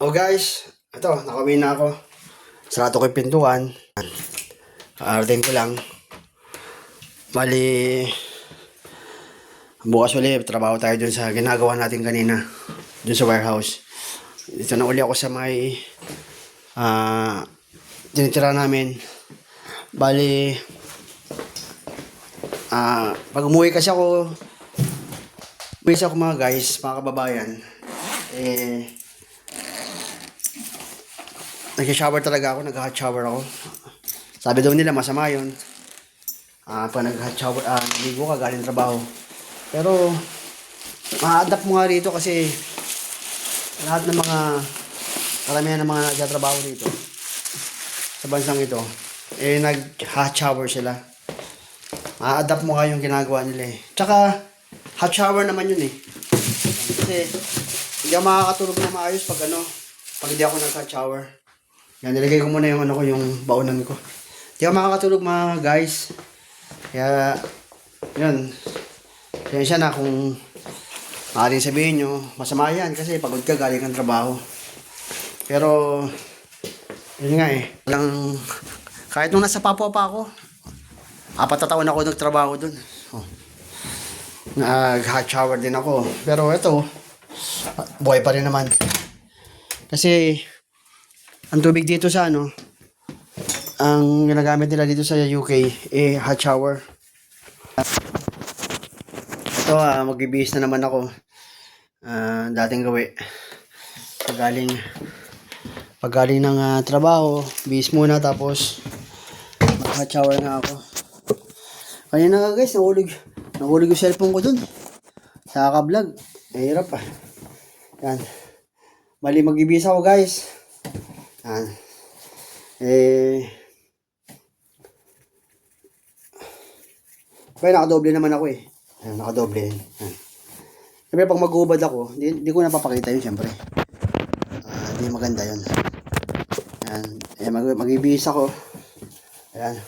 Oh guys, ito, nakauwi na ako. Sarado ko yung pintuan. Kaarating ko lang. Bali, bukas ulit, trabaho tayo dun sa ginagawa natin kanina. Dun sa warehouse. Dito na uli ako sa may tinitira namin. Bali, pag umuwi kasi ako, mga guys, mga kababayan, nag-shower talaga ako, nag-hot shower ako. Sabi daw nila masama yun. Pag nag-hot shower, naligo ka galing trabaho. Pero, ma-adapt mo nga rito kasi lahat ng mga, karamihan ng mga nagtatrabaho dito sa bansang ito, nag-hot shower sila. Ma-adapt mo nga yung ginagawa nila eh. Tsaka, hot shower naman yun eh. Kasi, hindi ako makakatulog na maayos pag hindi ako nag-hot shower. Yan, nilagay ko muna yung yung baunan ko. Hindi ako makakatulog mga guys. Kaya, yun. Kaya na kung maaaring sabihin nyo, masama yan kasi pagod ka galing ang trabaho. Pero, yun nga eh. Kahit nung nasa Papua pa ako, 4 na taon ako nagtrabaho dun. Nag-hot shower din ako. Pero ito, buhay pa rin naman. Kasi, ang tubig dito sa ang ginagamit nila dito sa UK, hot shower. Ito, magbibihis na naman ako. Dating gawi. Pag galing ng trabaho, bihis muna tapos mag-hot shower na ako. Kanina nga guys, nahulog yung cellphone ko dun. Sa ka-vlog. Hirap ah. Yan. Bali, magbibihis ako guys. Yan. Kaya nakadoble naman ako eh. Ayan, nakadoble. Ayan. Siyempre pag mag-uubad ako, di ko napapakita yun siyempre. Di maganda yun. Ayan. Mag-ibihis ako. Ayan.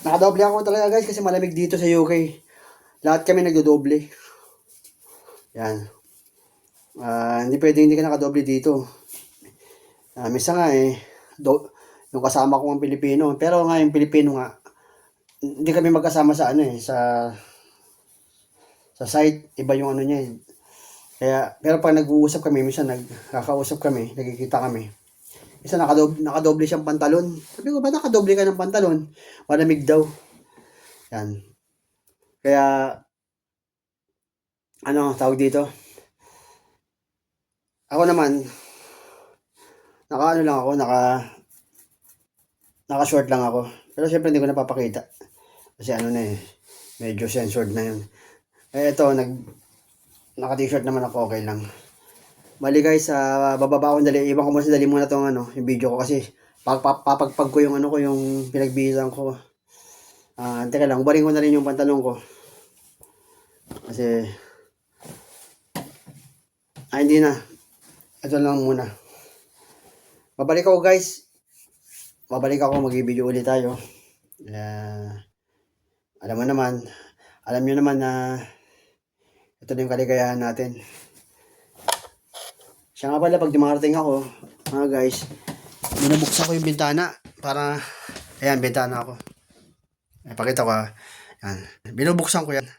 Nakadoble ako talaga guys kasi malamig dito sa UK. Lahat kami nagdodoble. Ayan. Hindi pwede hindi ka nakadoble dito. Misa nga yung kasama ko ang Pilipino. Pero nga yung Pilipino nga, hindi kami magkasama sa sa site, iba yung niya eh. Kaya, pero pag nag-uusap kami, minsan nagkakausap kami, nagkikita kami. Isa nakadoble siyang pantalon. Sabi ko, ba't nakadoble ka ng pantalon? Malamig daw. Yan. Kaya, tawag dito? Ako naman, naka-short lang ako. Pero syempre hindi ko napapakita. Kasi medyo censored na yun. Ito, naka-t-shirt naman ako, okay lang. Bali guys, bababa ako dali. Iwan ko muna dali muna tong yung video ko kasi papagpag ko yung yung pinagbihisan ko. Teka lang, ubarin ko na rin yung pantalon ko. Kasi, hindi na. Ito lang muna. Babalik ako guys. Mag-video ulit tayo. Alam nyo naman na ito na yung kaligayahan natin. Siya nga pala, pag dumarating ako, mga guys, binubuksan ko yung bintana para, ayan, bintana ako. Pakita ko Ayan. Binubuksan ko yan.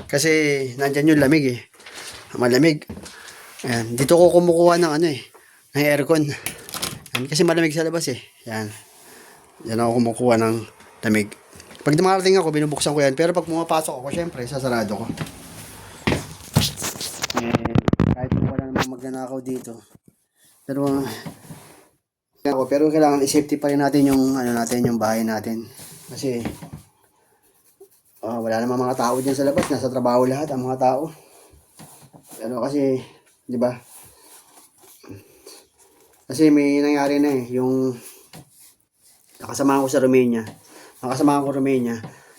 Kasi, nandyan yung lamig eh. Malamig. Ayan. Dito ko kumukuha ng ng aircon. Ayan. Kasi malamig sa labas eh. Ayan. Diyan ako kumukuha ng lamig. Pag dumarating ako, binubuksan ko yan. Pero pag pumapasok ako, syempre, sasarado ko. Kahit wala namang magnanakaw dito. Pero kailangan i-safety pa rin natin yung yung bahay natin. Kasi wala namang mga tao diyan sa labas, nasa trabaho lahat ang mga tao. Pero kasi, 'di ba? Kasi may nangyari na yung nakasama ko sa Romania.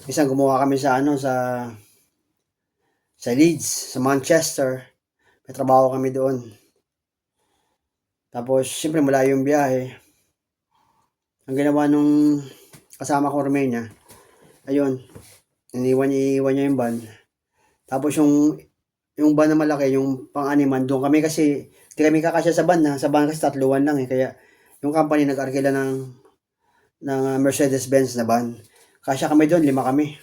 Isang gumawa kami sa Leeds, sa Manchester. May trabaho kami doon. Tapos, siyempre malayo yung biyahe. Ang ginawa nung kasama ko Romania, ayun, iniwan niya yung van. Tapos yung van na malaki, yung pang-animan, doon kami kasi Hindi kami kakasya sa van, sa van kasi tatluan lang eh. Kaya yung company nag-arkila ng Mercedes-Benz na van. Kasya kami doon, 5 kami.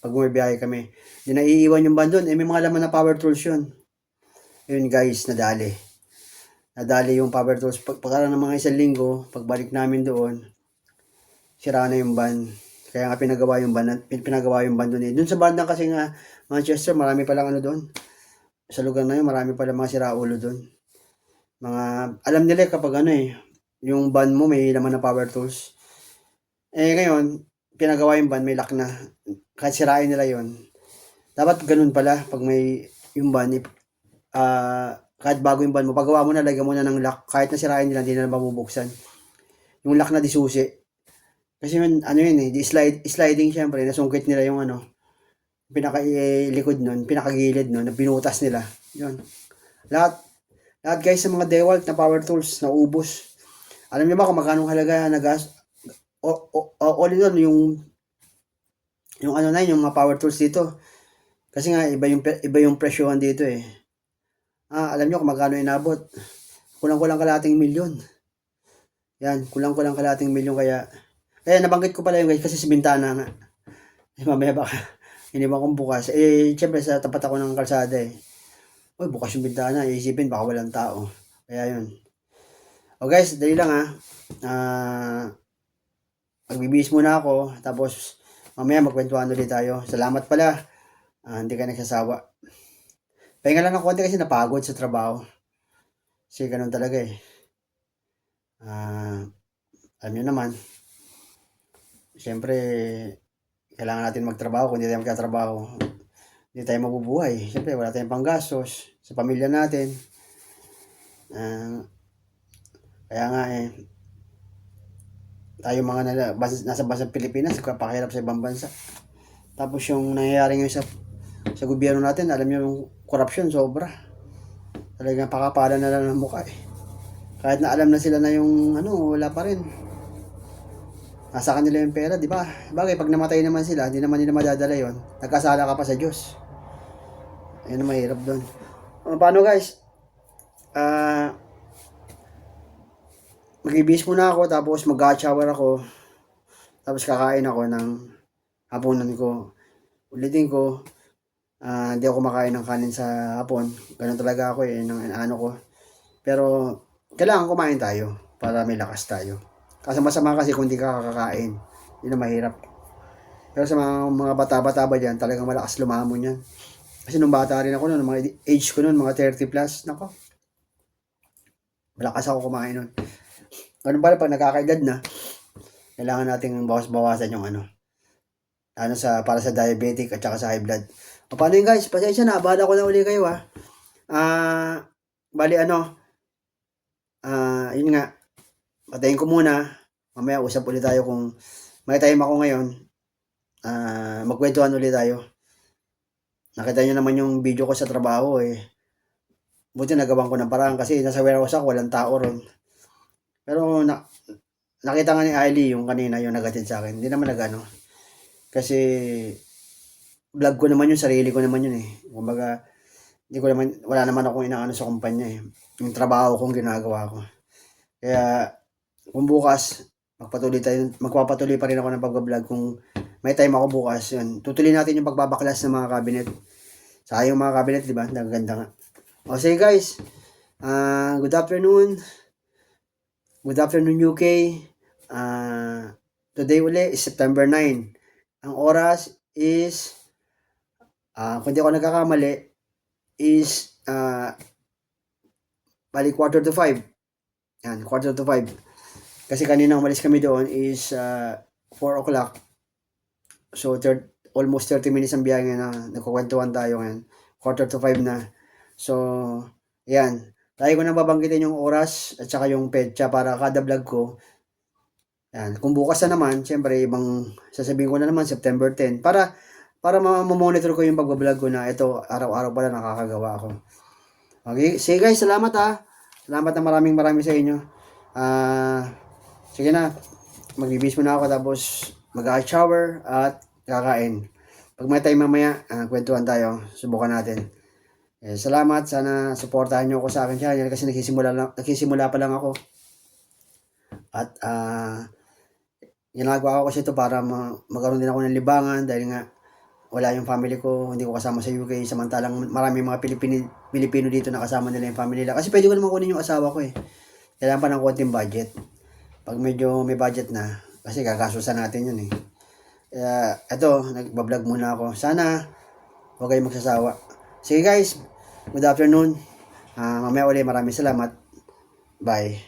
Pag bumibiyahe kami. Di naiiwan yung van doon. Eh, may mga laman na power tools yun. Yun guys, nadali. Nadali yung power tools. Pagkaroon ng mga 1 linggo, pagbalik namin doon, sira na yung van. Kaya nga pinagawa yung van doon eh. Doon sa bandang kasi nga, Manchester, marami palang ano doon. Sa lugar na yun, marami palang mga siraulo doon. Alam nila kapag ano eh, yung van mo may laman na power tools. Eh ngayon, pinagawa yung van, may lock na. Kahit sirain nila yon. Dapat ganun pala, pag may yung van, kahit bago yung van mo, pagawa mo na, lagyan mo na ng lock. Kahit na sirain nila, hindi na mabubuksan. Yung lock na di susi. Kasi yun, ano yun eh, sliding syempre, nasungkit nila yung ano, pinaka-likod nun, pinakagilid nun, na pinutas nila. Yun. Lahat guys sa mga DeWalt na power tools, na ubos. Alam niyo ba kung magkano halaga na gas? All in all, yung ano na yun, yung mga power tools dito. Kasi nga, iba yung presyohan dito eh. Alam niyo kung magkano inabot? Kulang-kulang kalating milyon. Yan, kulang-kulang kalating milyon kaya nabanggit ko pala yung guys kasi sa bintana nga. Mamaya baka iniwan kong bukas. Siyempre sa tapat ako ng kalsada eh. Uy, bukas yung bintana. Iisipin baka walang tao. Kaya yun. O guys, dali lang magbibihis muna ako. Tapos mamaya magkwentuhan ulit tayo. Salamat pala. Hindi ka nagsasawa. Pahinga lang ng konti kasi napagod sa trabaho. Kasi ganun talaga eh. Alam nyo naman. Siyempre, kailangan natin magtrabaho. Kung hindi tayo magtatrabaho, hindi tayo mabubuhay. Siyempre, wala tayong panggastos sa pamilya natin. Kaya nga tayo mga nasa bansang Pilipinas, kapakirap sa ibang bansa. Tapos yung nangyayari ngayon sa gobyerno natin, alam nyo yung corruption, sobra. Talagang pakapala na lang ng mukha eh. Kahit na alam na sila na yung wala pa rin. Nasa kanila yung pera, di ba? Bagay, pag namatay naman sila, hindi naman nila madadala yon. Nagkasala ka pa sa Diyos. Ayun ang mahirap doon. Paano guys? Mag-ibis muna ako, tapos mag-shower ako. Tapos kakain ako ng hapunan ko. Ulitin ko, hindi ako kumakain ng kanin sa hapon. Ganun talaga ako ng ano ko. Pero, kailangan kumain tayo para may lakas tayo. Kasi masama kasi kung di ka kakakain. Yun ang mahirap. Pero sa mga bata-bata ba dyan, talagang malakas lumamon yan. Kasi nung bata rin ako noon, mga age ko noon, mga 30 plus, nako. Malakas ako kumain noon. Ganun pala pag nagkakaedad na, kailangan nating bawas-bawasan yung para sa diabetic at saka sa high blood. O paano yun guys? Pasensya na, abala ko na uli kayo bali yun nga, patayin ko muna. Mamaya usap ulit tayo kung may time ako ngayon. Magkwentuhan ulit tayo. Nakita nyo naman yung video ko sa trabaho eh. Buti nagawan ko ng paraan kasi nasa warehouse ako, walang tao ron. Pero nakita nga ni Ailey yung kanina yung nagatid sa akin. Hindi naman nagano. Kasi vlog ko naman yun, sarili ko naman yun eh. Kumbaga, wala naman akong inaano sa kumpanya eh. Yung trabaho kong ginagawa ko. Kaya, kung bukas, magpapatuloy pa rin ako ng pag-vlog kung may time ako bukas. Yun. Tutuloy natin yung pagbabaklas ng mga cabinet. Sa yung mga cabinet, di ba? Nagaganda nga. O sige guys, good afternoon. Good afternoon UK. Today uli is September 9. Ang oras is, kung di ako nagkakamali, is bali 4:45. Yan, 4:45. Kasi kanina umalis kami doon is 4 o'clock. So, almost 30 minutes ang biyahe na nagkukwentuhan tayo ngayon. 4:45 na. So, yan. Tayo ko na babanggitin yung oras at saka yung petsa para kada vlog ko. Yan. Kung bukas na naman, syempre, sasabihin ko na naman, September 10. Para ma-monitor ko yung pag-vlog ko na ito, araw-araw pala nakakagawa ako. Okay. Sige guys, salamat Salamat na maraming sa inyo. Sige na. Magbibis muna ako tapos mag-shower at kakain. Pag may time mamaya, kwentuhan tayo. Subukan natin. Salamat. Sana suportahan niyo ako sa akin channel kasi nagsisimula pa lang ako. At ginagawa ko kasi ito para magkaroon din ako ng libangan dahil nga wala yung family ko, hindi ko kasama sa UK, samantalang maraming mga Pilipino dito na kasama nila yung family nila. Kasi pwede ko naman kunin yung asawa ko eh. Kailangan pa ng konting budget. Pag medyo may budget na, kasi gagastusan natin yun eh. Kaya, eto, nagbablog muna ako. Sana, huwag kayong magsasawa. Sige guys, good afternoon. Mamaya ulit, maraming salamat. Bye.